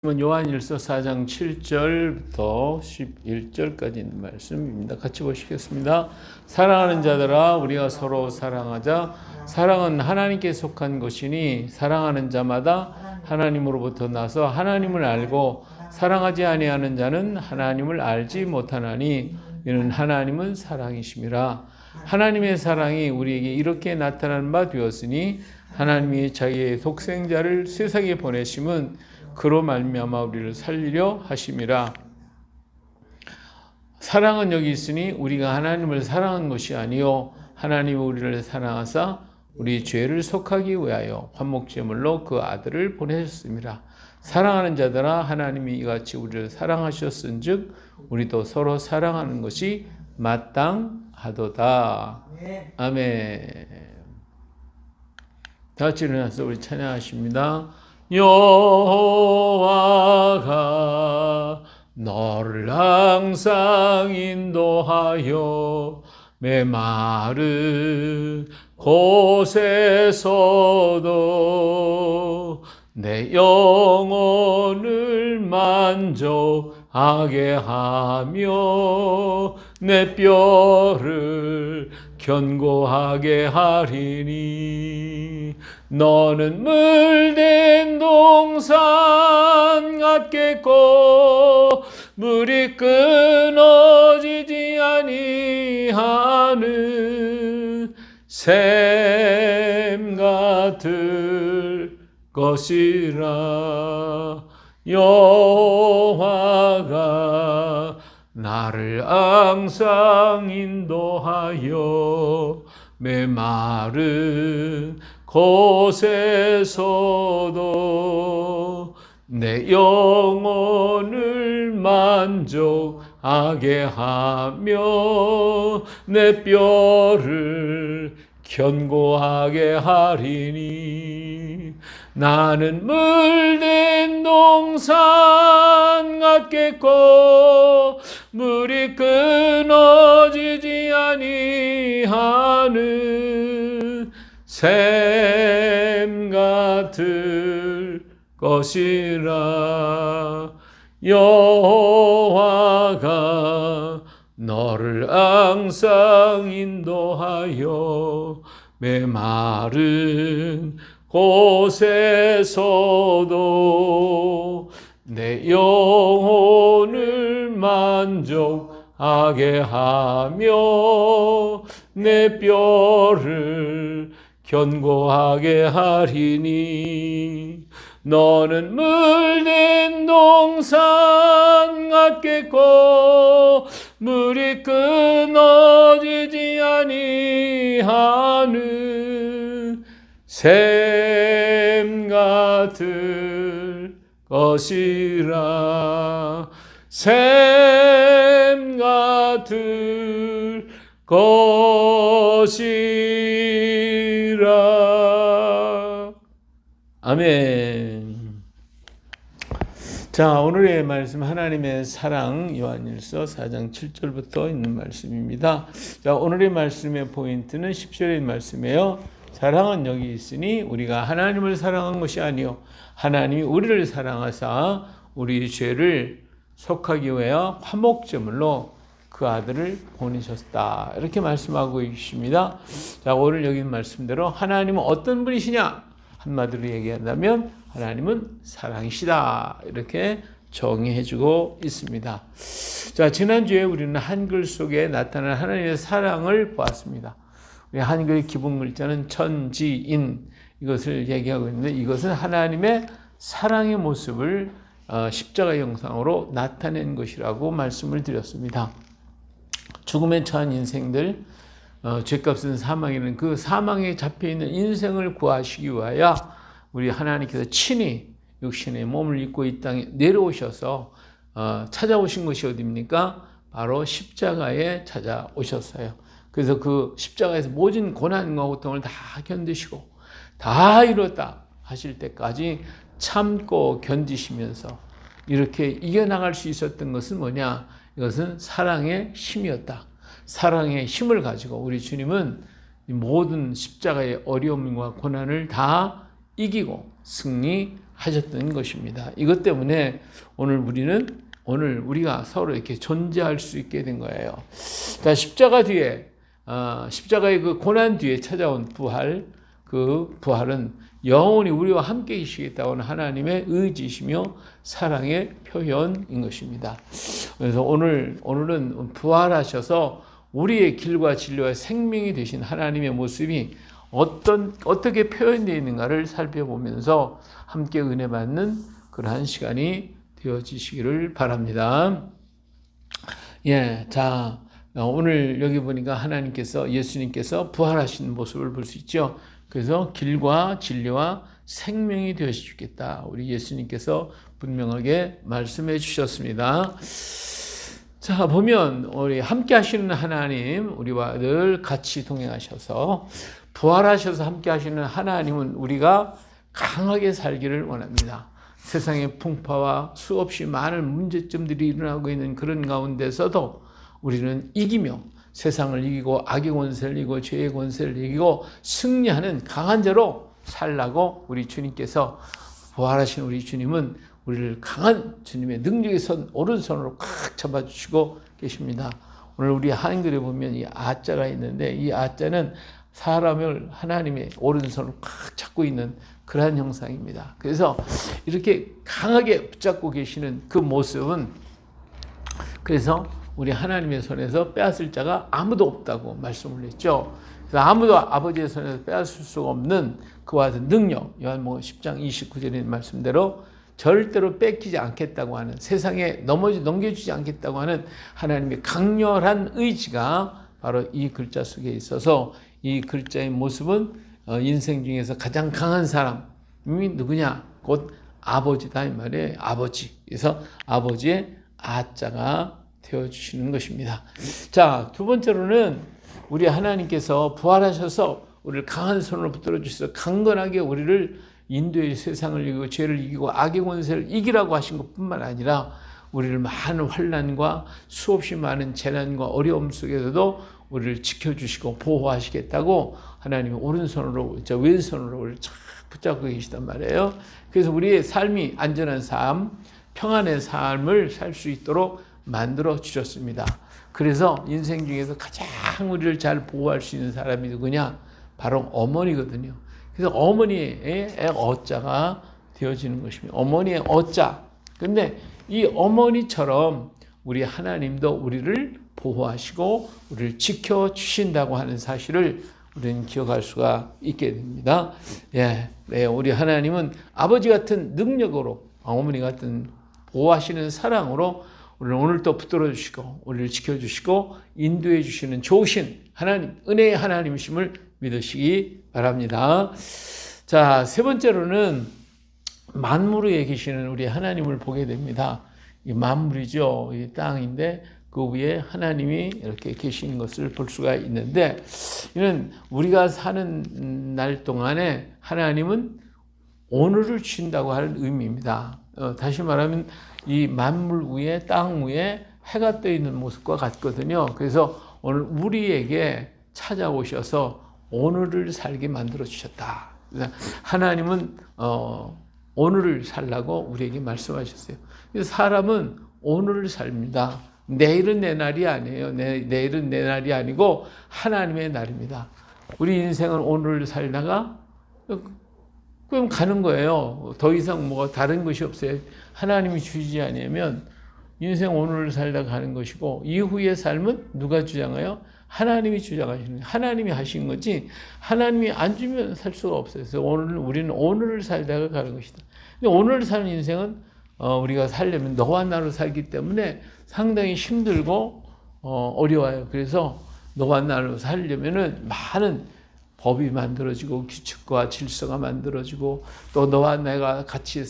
요한일서 4장 7절부터 11절까지 있는 말씀입니다. 같이 보시겠습니다. 사랑하는 자들아, 우리가 서로 사랑하자. 사랑은 하나님께 속한 것이니 사랑하는 자마다 하나님으로부터 나서 하나님을 알고 사랑하지 아니하는 자는 하나님을 알지 못하나니 이는 하나님은 사랑이심이라. 하나님의 사랑이 우리에게 이렇게 나타난 바 되었으니 하나님이 자기의 독생자를 세상에 보내심은 그로 말미암아 우리를 살리려 하심이라. 사랑은 여기 있으니 우리가 하나님을 사랑한 것이 아니요 하나님이 우리를 사랑하사 우리 죄를 속하기 위하여 화목제물로 그 아들을 보내셨습니다. 사랑하는 자들아, 하나님이 이같이 우리를 사랑하셨은즉 우리도 서로 사랑하는 것이 마땅하도다. 아멘. 다 같이 일어나서 우리 찬양하십니다. 여호와가 너를 항상 인도하여 메마른 곳에서도 내 영혼을 만족하게 하며 내 뼈를 견고하게 하리니 너는 물된 동산 같겠고 물이 끊어지지 아니하는 샘 같을 것이라. 여호와가 나를 항상 인도하여 메마른 곳에서도 내 영혼을 만족하게 하며 내 뼈를 견고하게 하리니 나는 물된 동산 같겠고 물이 끊어지지 아니하는 샘 같을 것이라. 여호와가 너를 항상 인도하여 메마른 곳에서도 내 영혼을 만족하게 하며 내 뼈를 견고하게 하리니 너는 물된 동산 같겠고 물이 끊어지지 아니하는 샘 같을 것이라. 샘 같을 것이라. 아멘. 자, 오늘의 말씀 하나님의 사랑 요한일서 4장 7절부터 있는 말씀입니다. 자, 오늘의 말씀의 포인트는 10절의 말씀이에요. 사랑은 여기 있으니 우리가 하나님을 사랑한 것이 아니요 하나님이 우리를 사랑하사 우리 죄를 속하기 위하여 화목제물로 그 아들을 보내셨다. 이렇게 말씀하고 계십니다. 자, 오늘 여기 말씀대로 하나님은 어떤 분이시냐? 한마디로 얘기한다면 하나님은 사랑이시다. 이렇게 정의해주고 있습니다. 자, 지난주에 우리는 한글 속에 나타난 하나님의 사랑을 보았습니다. 우리 한글 기본 글자는 천지인 이것을 얘기하고 있는데 이것은 하나님의 사랑의 모습을 십자가 형상으로 나타낸 것이라고 말씀을 드렸습니다. 죽음에 처한 인생들, 죄값은 사망이라는 그 사망에 잡혀있는 인생을 구하시기 위하여 우리 하나님께서 친히 육신의 몸을 입고 이 땅에 내려오셔서 찾아오신 것이 어디입니까? 바로 십자가에 찾아오셨어요. 그래서 그 십자가에서 모든 고난과 고통을 다 견디시고 다 이뤘다 하실 때까지 참고 견디시면서 이렇게 이겨나갈 수 있었던 것은 뭐냐? 이것은 사랑의 힘이었다. 사랑의 힘을 가지고 우리 주님은 모든 십자가의 어려움과 고난을 다 이기고 하셨던 것입니다. 이것 때문에 오늘 우리가 서로 이렇게 존재할 수 있게 된 거예요. 자, 십자가의 그 고난 뒤에 찾아온 부활, 그 부활은 영원히 우리와 함께 계시겠다고 하는 하나님의 의지시며 사랑의 표현인 것입니다. 그래서 오늘은 부활하셔서 우리의 길과 진리와 생명이 되신 하나님의 모습이 어떻게 표현되어 있는가를 살펴보면서 함께 은혜 받는 그러한 시간이 되어지시기를 바랍니다. 예, 자, 오늘 여기 보니까 예수님께서 부활하신 모습을 볼 수 있죠. 그래서 길과 진리와 생명이 되어주겠다. 우리 예수님께서 분명하게 말씀해 주셨습니다. 자, 보면 우리 함께 하시는 하나님, 우리와 늘 같이 동행하셔서 부활하셔서 함께 하시는 하나님은 우리가 강하게 살기를 원합니다. 세상의 풍파와 수없이 많은 문제점들이 일어나고 있는 그런 가운데서도 우리는 이기며 세상을 이기고 악의 권세를 이기고 죄의 권세를 이기고 승리하는 강한 자로 살라고 우리 주님께서 부활하신 우리 주님은 우리를 강한 주님의 능력의 오른손으로 꽉 잡아주시고 계십니다. 오늘 우리 한글에 보면 이 아자가 있는데 이 아자는 사람을 하나님의 오른손으로 꽉 잡고 있는 그러한 형상입니다. 그래서 이렇게 강하게 붙잡고 계시는 그 모습은 그래서 우리 하나님의 손에서 빼앗을 자가 아무도 없다고 말씀을 했죠. 그래서 아무도 아버지의 손에서 빼앗을 수가 없는 그와 같은 능력, 요한복음 10장 29절의 말씀대로 절대로 뺏기지 않겠다고 하는, 세상에 넘겨주지 않겠다고 하는 하나님의 강렬한 의지가 바로 이 글자 속에 있어서 이 글자의 모습은 인생 중에서 가장 강한 사람이 누구냐? 곧 아버지다 이 말이에요. 아버지. 그래서 아버지의 아자가 되어주시는 것입니다. 자, 두 번째로는 우리 하나님께서 부활하셔서 우리를 강한 손으로 붙들어 주셔서 강건하게 우리를 인도의 세상을 이기고 죄를 이기고 악의 권세를 이기라고 하신 것뿐만 아니라 우리를 많은 환난과 수없이 많은 재난과 어려움 속에서도 우리를 지켜주시고 보호하시겠다고 하나님이 오른손으로 왼손으로 우리를 착 붙잡고 계시단 말이에요. 그래서 우리의 삶이 안전한 삶, 평안의 삶을 살 수 있도록 만들어 주셨습니다. 그래서 인생 중에서 가장 우리를 잘 보호할 수 있는 사람이 누구냐? 바로 어머니거든요. 그래서 어머니의 어자가 되어지는 것입니다. 어머니의 어자. 근데 이 어머니처럼 우리 하나님도 우리를 보호하시고 우리를 지켜주신다고 하는 사실을 우리는 기억할 수가 있게 됩니다. 예, 네, 우리 하나님은 아버지 같은 능력으로, 어머니 같은 보호하시는 사랑으로 우리를 오늘 또 붙들어 주시고 우리를 지켜주시고 인도해 주시는 좋으신 하나님, 은혜의 하나님이심을 믿으시기 바랍니다. 자, 세 번째로는 만물 위에 계시는 우리 하나님을 보게 됩니다. 이 만물이죠. 이 땅인데 그 위에 하나님이 이렇게 계신 것을 볼 수가 있는데, 이는 우리가 사는 날 동안에 하나님은 오늘을 주신다고 하는 의미입니다. 다시 말하면 이 만물 위에, 땅 위에 해가 떠 있는 모습과 같거든요. 그래서 오늘 우리에게 찾아오셔서 오늘을 살게 만들어 주셨다. 하나님은 오늘을 살라고 우리에게 말씀하셨어요. 그래서 사람은 오늘을 삽니다. 내일은 내 날이 아니에요. 내일은 내 날이 아니고 하나님의 날입니다. 우리 인생은 오늘을 살다가 그럼 가는 거예요. 더 이상 뭐 다른 것이 없어요. 하나님이 주지 않으면 인생 오늘을 살다가 가는 것이고, 이후의 삶은 누가 주장해요? 하나님이 주장하시는 거예요. 하나님이 하신 거지 하나님이 안 주면 살 수가 없어요. 그래서 우리는 오늘을 살다가 가는 것이다. 근데 오늘을 사는 인생은 우리가 살려면 너와 나로 살기 때문에 상당히 힘들고 어려워요. 그래서 너와 나로 살려면은 많은 법이 만들어지고 규칙과 질서가 만들어지고 또 너와 내가 같이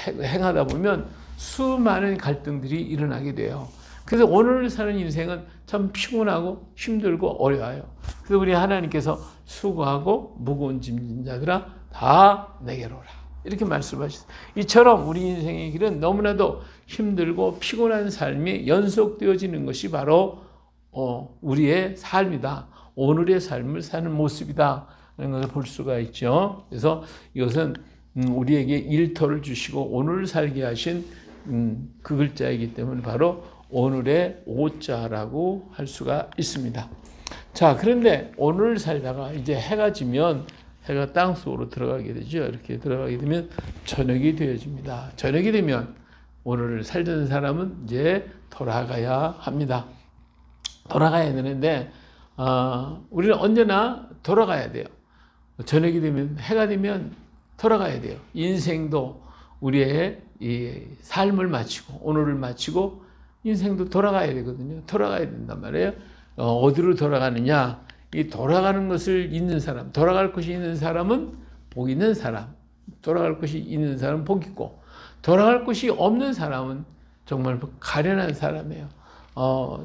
행하다 보면 수많은 갈등들이 일어나게 돼요. 그래서 오늘 사는 인생은 참 피곤하고 힘들고 어려워요. 그래서 우리 하나님께서 수고하고 무거운 짐진 자들아 다 내게로 오라, 이렇게 말씀하셨어요. 이처럼 우리 인생의 길은 너무나도 힘들고 피곤한 삶이 연속되어지는 것이 바로 우리의 삶이다. 오늘의 삶을 사는 모습이다. 라는 것을 볼 수가 있죠. 그래서 이것은 우리에게 일터를 주시고 오늘을 살게 하신 그 글자이기 때문에 바로 오늘의 오자라고 할 수가 있습니다. 자, 그런데 오늘 살다가 이제 해가 지면 해가 땅 속으로 들어가게 되죠. 이렇게 들어가게 되면 저녁이 되어집니다. 저녁이 되면 오늘을 살던 사람은 이제 돌아가야 합니다. 돌아가야 되는데 우리는 언제나 돌아가야 돼요. 저녁이 되면 해가 되면 돌아가야 돼요. 인생도 우리의 이 삶을 마치고 오늘을 마치고 인생도 돌아가야 되거든요. 돌아가야 된단 말이에요. 어디로 돌아가느냐? 이 돌아가는 것을 있는 사람, 돌아갈 것이 있는 사람은 복 있는 사람, 돌아갈 것이 있는 사람은 복 있고, 돌아갈 것이 없는 사람은 정말 가련한 사람이에요.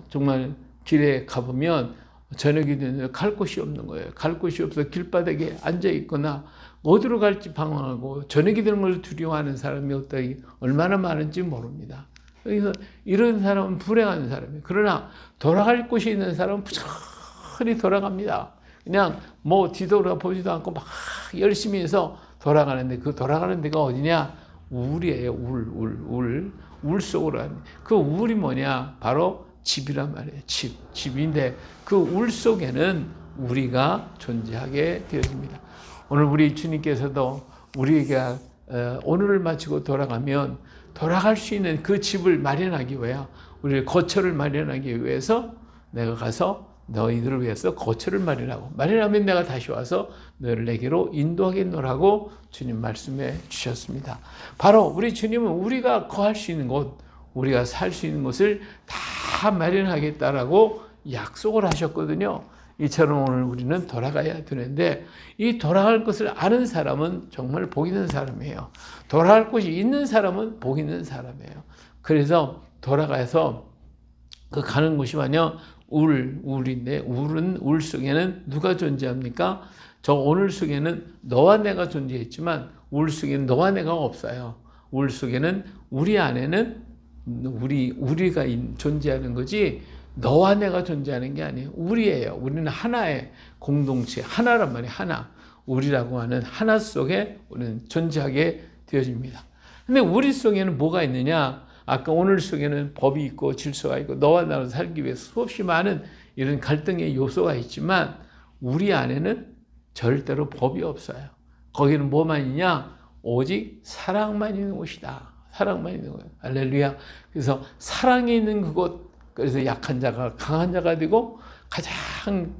정말 길에 가보면 저녁이 되면 갈 곳이 없는 거예요. 갈 곳이 없어 길바닥에 앉아 있거나 어디로 갈지 방황하고 저녁이 되는 걸 두려워하는 사람이 어떻게 얼마나 많은지 모릅니다. 그래서 이런 사람은 불행한 사람이에요. 그러나 돌아갈 곳이 있는 사람은 부지런히 돌아갑니다. 그냥 뭐 뒤돌아보지도 않고 막 열심히 해서 돌아가는데 그 돌아가는 데가 어디냐? 울이에요. 울 속으로 가는. 그 울이 뭐냐? 바로 집이란 말이에요. 집인데 그 울 속에는 우리가 존재하게 되어집니다. 오늘 우리 주님께서도 우리가 오늘을 마치고 돌아가면 돌아갈 수 있는 그 집을 마련하기 위해 우리를 거처를 마련하기 위해서 내가 가서 너희들을 위해서 거처를 마련하면 내가 다시 와서 너희를 내게로 인도하겠노라고 주님 말씀해 주셨습니다. 바로 우리 주님은 우리가 거할 수 있는 곳, 우리가 살 수 있는 곳을 다 마련하겠다라고 약속을 하셨거든요. 이처럼 오늘 우리는 돌아가야 되는데 이 돌아갈 것을 아는 사람은 정말 복 있는 사람이에요. 돌아갈 곳이 있는 사람은 복 있는 사람이에요. 그래서 돌아가서 그 가는 곳이 뭐냐? 울인데 울 속에는 누가 존재합니까? 저 오늘 속에는 너와 내가 존재했지만 울 속에는 너와 내가 없어요. 울 속에는 우리 안에는 우리가 존재하는 거지 너와 내가 존재하는 게 아니에요. 우리예요. 우리는 하나의 공동체, 하나란 말이에요. 하나. 우리라고 하는 하나 속에 우리는 존재하게 되어집니다. 근데 우리 속에는 뭐가 있느냐? 아까 오늘 속에는 법이 있고 질서가 있고 너와 나로 살기 위해서 수없이 많은 이런 갈등의 요소가 있지만 우리 안에는 절대로 법이 없어요. 거기는 뭐만 있냐? 오직 사랑만 있는 곳이다. 사랑만 있는 거예요. 할렐루야. 그래서 사랑이 있는 그곳, 그래서 약한 자가 강한 자가 되고 가장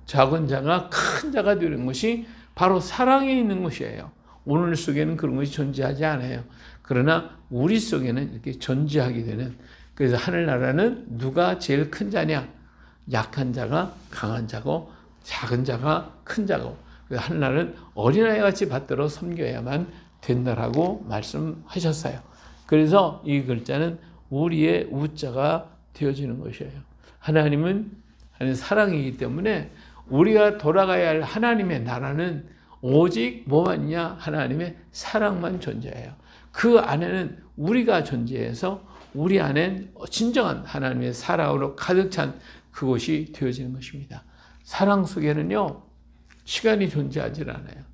작은 자가 큰 자가 되는 것이 바로 사랑이 있는 것이에요. 오늘 속에는 그런 것이 존재하지 않아요. 그러나 우리 속에는 이렇게 존재하게 되는, 그래서 하늘나라는 누가 제일 큰 자냐? 약한 자가 강한 자고 작은 자가 큰 자고, 그래서 하늘나라는 어린아이 같이 받들어 섬겨야만 된다라고 말씀하셨어요. 그래서 이 글자는 우리의 우자가 되어지는 것이에요. 하나님은 사랑이기 때문에 우리가 돌아가야 할 하나님의 나라는 오직 뭐만 있냐? 하나님의 사랑만 존재해요. 그 안에는 우리가 존재해서 우리 안엔 진정한 하나님의 사랑으로 가득 찬 그곳이 되어지는 것입니다. 사랑 속에는요, 시간이 존재하지 않아요.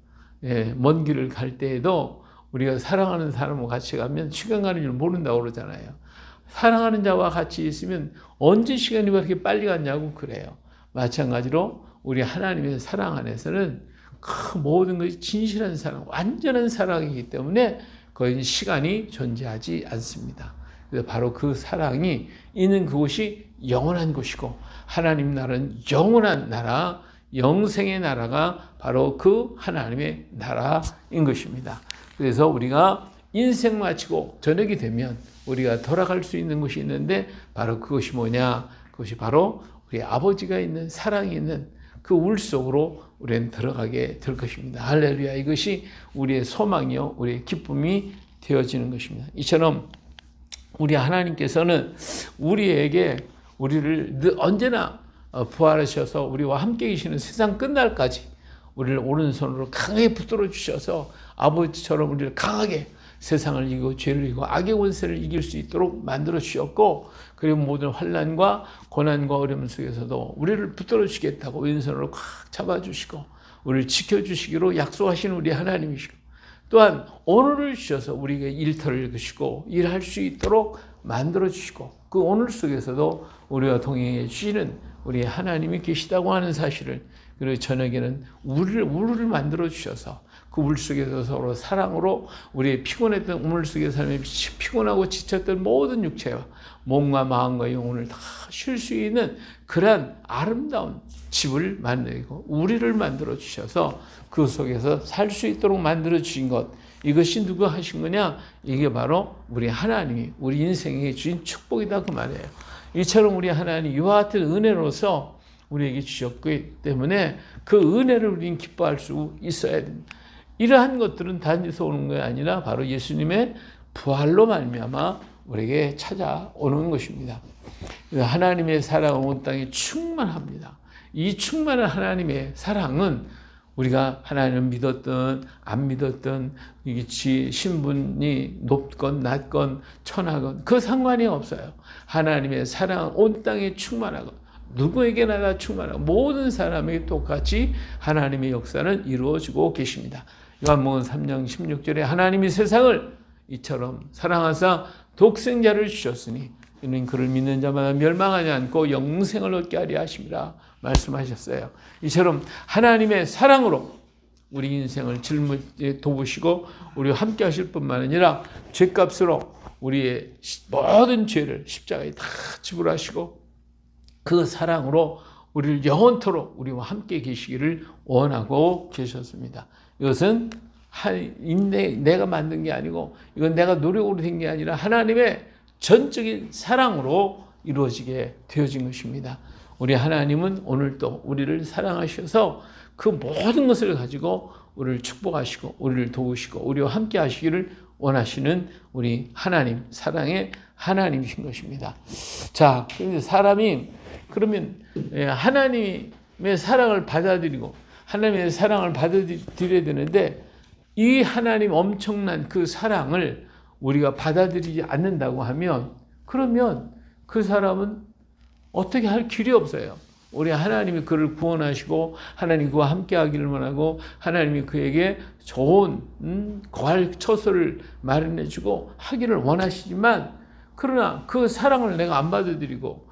예, 먼 길을 갈 때에도 우리가 사랑하는 사람과 같이 가면 시간 가는 줄 모른다고 그러잖아요. 사랑하는 자와 같이 있으면 언제 시간이 그렇게 빨리 갔냐고 그래요. 마찬가지로 우리 하나님의 사랑 안에서는 그 모든 것이 진실한 사랑, 완전한 사랑이기 때문에 거기 시간이 존재하지 않습니다. 그래서 바로 그 사랑이 있는 그곳이 영원한 곳이고 하나님 나라는 영원한 나라, 영생의 나라가 바로 그 하나님의 나라인 것입니다. 그래서 우리가 인생 마치고 저녁이 되면 우리가 돌아갈 수 있는 곳이 있는데 바로 그것이 뭐냐? 그것이 바로 우리 아버지가 있는 사랑이 있는 그 울 속으로 우리는 들어가게 될 것입니다. 할렐루야. 이것이 우리의 소망이요, 우리의 기쁨이 되어지는 것입니다. 이처럼 우리 하나님께서는 우리에게 우리를 언제나 부활하셔서 우리와 함께 계시는 세상 끝날까지 우리를 오른손으로 강하게 붙들어 주셔서 아버지처럼 우리를 강하게 세상을 이기고 죄를 이기고 악의 권세를 이길 수 있도록 만들어 주셨고, 그리고 모든 환난과 고난과 어려움 속에서도 우리를 붙들어 주시겠다고 왼손으로 꽉 잡아 주시고 우리를 지켜 주시기로 약속하신 우리 하나님이시고, 또한 오늘을 주셔서 우리에게 일터를 이끄시고 일할 수 있도록 만들어 주시고 그 오늘 속에서도 우리와 동행해 주시는 우리 하나님이 계시다고 하는 사실을, 그리고 저녁에는 우리를 만들어 주셔서 그 물 속에서 서로 사랑으로 우리의 피곤했던 우물 속의 삶에 피곤하고 지쳤던 모든 육체와 몸과 마음과 영혼을 다 쉴 수 있는 그러한 아름다운 집을 만들고 우리를 만들어 주셔서 그 속에서 살 수 있도록 만들어 주신 것, 이것이 누가 하신 거냐? 이게 바로 우리 하나님이 우리 인생에 주신 축복이다 그 말이에요. 이처럼 우리 하나님 이와 같은 은혜로서 우리에게 주셨기 때문에 그 은혜를 우리는 기뻐할 수 있어야 됩니다. 이러한 것들은 단지서 오는 것이 아니라 바로 예수님의 부활로 말미암아 우리에게 찾아오는 것입니다. 하나님의 사랑은 온 땅에 충만합니다. 이 충만한 하나님의 사랑은 우리가 하나님을 믿었든 안 믿었든 신분이 높건 낮건 천하건 그 상관이 없어요. 하나님의 사랑은 온 땅에 충만하고 누구에게나 다 충만하고 모든 사람에게 똑같이 하나님의 역사는 이루어지고 계십니다. 요한복음 3장 16절에 하나님이 세상을 이처럼 사랑하사 독생자를 주셨으니 이는 그를 믿는 자마다 멸망하지 않고 영생을 얻게 하려 하심이라 말씀하셨어요. 이처럼 하나님의 사랑으로 우리 인생을 도우시고 우리와 함께 하실 뿐만 아니라 죄값으로 우리의 모든 죄를 십자가에 다 지불하시고 그 사랑으로 우리를 영원토록 우리와 함께 계시기를 원하고 계셨습니다. 이것은 내가 만든 게 아니고 이건 내가 노력으로 된 게 아니라 하나님의 전적인 사랑으로 이루어지게 되어진 것입니다. 우리 하나님은 오늘도 우리를 사랑하셔서 그 모든 것을 가지고 우리를 축복하시고 우리를 도우시고 우리와 함께 하시기를 원하시는 우리 하나님, 사랑의 하나님이신 것입니다. 자, 사람이 그러면 하나님의 사랑을 받아들이고 하나님의 사랑을 받아들여야 되는데 이 하나님 엄청난 그 사랑을 우리가 받아들이지 않는다고 하면 그러면 그 사람은 어떻게 할 길이 없어요. 우리 하나님이 그를 구원하시고 하나님 그와 함께 하기를 원하고 하나님이 그에게 좋은 거할 처소를 마련해 주고 하기를 원하시지만 그러나 그 사랑을 내가 안 받아들이고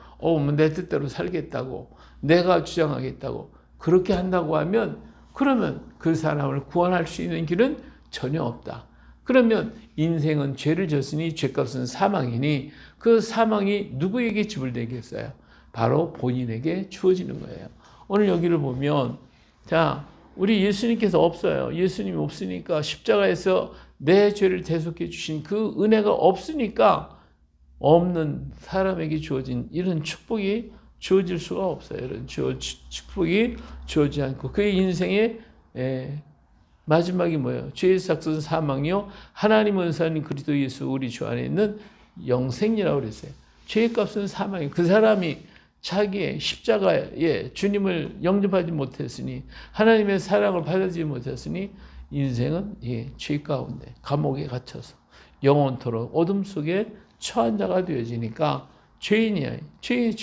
내 뜻대로 살겠다고 내가 주장하겠다고 그렇게 한다고 하면 그러면 그 사람을 구원할 수 있는 길은 전혀 없다. 그러면 인생은 죄를 졌으니 죄값은 사망이니 그 사망이 누구에게 지불되겠어요? 바로 본인에게 주어지는 거예요. 오늘 여기를 보면 자, 우리 예수님께서 없어요. 예수님이 없으니까 십자가에서 내 죄를 대속해 주신 그 은혜가 없으니까 없는 사람에게 주어진 이런 축복이 주어질 수가 없어요. 이런 축복이 주어지지 않고 그의 인생의 마지막이 뭐예요? 죄의 삭은 사망이요 하나님 은사는 그리스도 예수 우리 주 안에 있는 영생이라고 그랬어요. 죄의 값은 사망이에요. 그 사람이 자기의 십자가에 주님을 영접하지 못했으니 하나님의 사랑을 받아들이지 못했으니 인생은 죄 가운데 감옥에 갇혀서 영원토록 어둠 속에 처한 자가 되어지니까 죄인이야. 죄의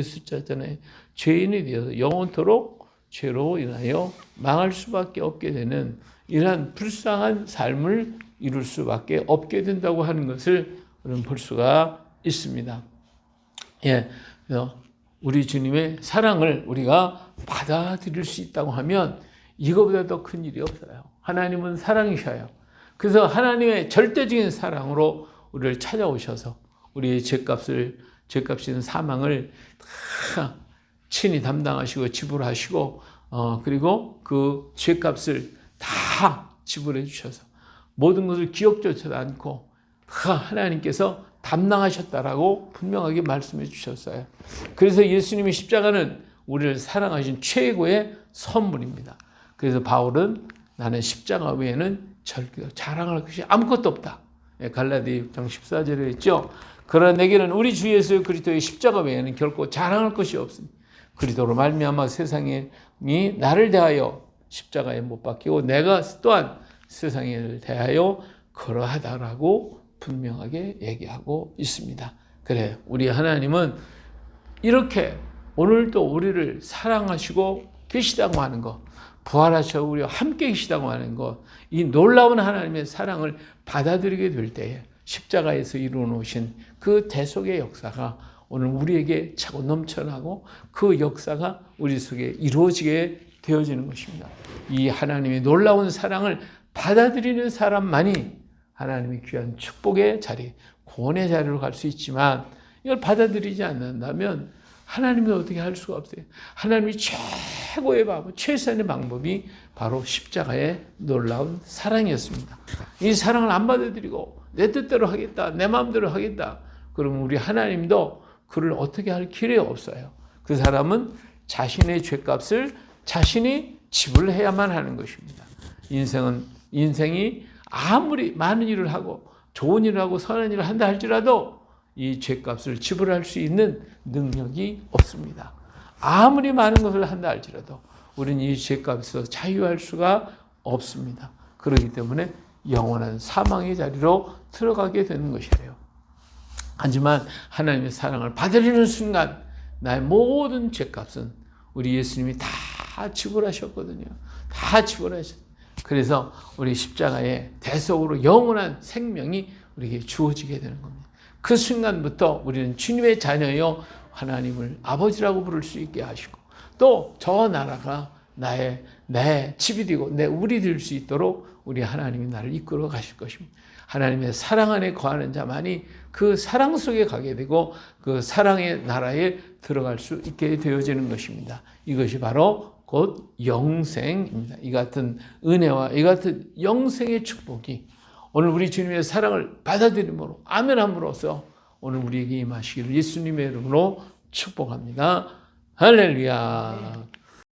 숫자잖아요. 죄인이 되어서 영원토록 죄로 인하여 망할 수밖에 없게 되는 이러한 불쌍한 삶을 이룰 수밖에 없게 된다고 하는 것을 우리는 볼 수가 있습니다. 그래서 우리 주님의 사랑을 우리가 받아들일 수 있다고 하면 이거보다 더 큰 일이 없어요. 하나님은 사랑이셔요. 그래서 하나님의 절대적인 사랑으로 우리를 찾아오셔서 우리의 죄값인 사망을 다 친히 담당하시고 지불하시고 그리고 그 죄값을 다 지불해 주셔서 모든 것을 기억조차도 않고 다 하나님께서 담당하셨다라고 분명하게 말씀해 주셨어요. 그래서 예수님의 십자가는 우리를 사랑하신 최고의 선물입니다. 그래서 바울은 나는 십자가 외에는 자랑할 것이 아무것도 없다. 갈라디 6장 14절에 있죠. 그러나 내게는 우리 주 예수 그리스도의 십자가 외에는 결코 자랑할 것이 없으니 그리스도로 말미암아 세상이 나를 대하여 십자가에 못 박히고 내가 또한 세상을 대하여 그러하다라고 분명하게 얘기하고 있습니다. 그래, 우리 하나님은 이렇게 오늘도 우리를 사랑하시고 계시다고 하는 것, 부활하셔 우리와 함께 계시다고 하는 것, 이 놀라운 하나님의 사랑을 받아들이게 될 때에 십자가에서 이루어 놓으신 그 대속의 역사가 오늘 우리에게 차고 넘쳐나고 그 역사가 우리 속에 이루어지게 되어지는 것입니다. 이 하나님의 놀라운 사랑을 받아들이는 사람만이 하나님의 귀한 축복의 자리, 구원의 자리로 갈 수 있지만 이걸 받아들이지 않는다면 하나님이 어떻게 할 수가 없어요. 하나님이 최고의 방법, 최선의 방법이 바로 십자가의 놀라운 사랑이었습니다. 이 사랑을 안 받아들이고 내 뜻대로 하겠다, 내 마음대로 하겠다, 그러면 우리 하나님도 그를 어떻게 할 길이 없어요. 그 사람은 자신의 죄값을 자신이 지불해야만 하는 것입니다. 인생이 아무리 많은 일을 하고 좋은 일을 하고 선한 일을 한다 할지라도 이 죄값을 지불할 수 있는 능력이 없습니다. 아무리 많은 것을 한다 할지라도 우리는 이 죄값에서 자유할 수가 없습니다. 그렇기 때문에 영원한 사망의 자리로 들어가게 되는 것이에요. 하지만 하나님의 사랑을 받아들이는 순간 나의 모든 죄값은 우리 예수님이 다 지불하셨거든요. 다 지불하셨어요. 그래서 우리 십자가의 대속으로 영원한 생명이 우리에게 주어지게 되는 겁니다. 그 순간부터 우리는 주님의 자녀여 하나님을 아버지라고 부를 수 있게 하시고 또 저 나라가 내 집이 되고 내 우리 될 수 있도록 우리 하나님이 나를 이끌어 가실 것입니다. 하나님의 사랑 안에 거하는 자만이 그 사랑 속에 가게 되고 그 사랑의 나라에 들어갈 수 있게 되어지는 것입니다. 이것이 바로 곧 영생입니다. 이 같은 은혜와 이 같은 영생의 축복이 오늘 우리 주님의 사랑을 받아들임으로 아멘함으로써 오늘 우리에게 임하시기를 예수님의 이름으로 축복합니다. 할렐루야.